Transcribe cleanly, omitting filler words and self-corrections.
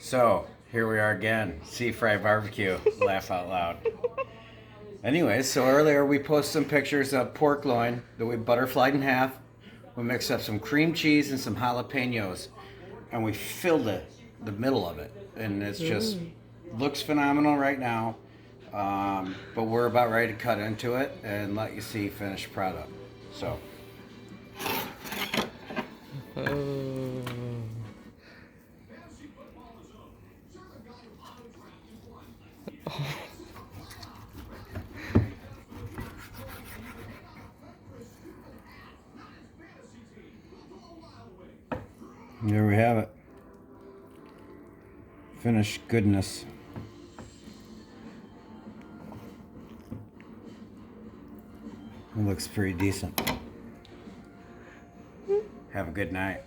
So, here we are again. C.fry barbecue. Laugh out loud. Anyways, so earlier we posted some pictures of pork loin that we butterflied in half. We mixed up some cream cheese and some jalapenos. And we filled the middle of it. And it's just looks phenomenal right now. But we're about ready to cut into it and let you see finished product. So. There we have it. Finished goodness. It looks pretty decent. Have a good night.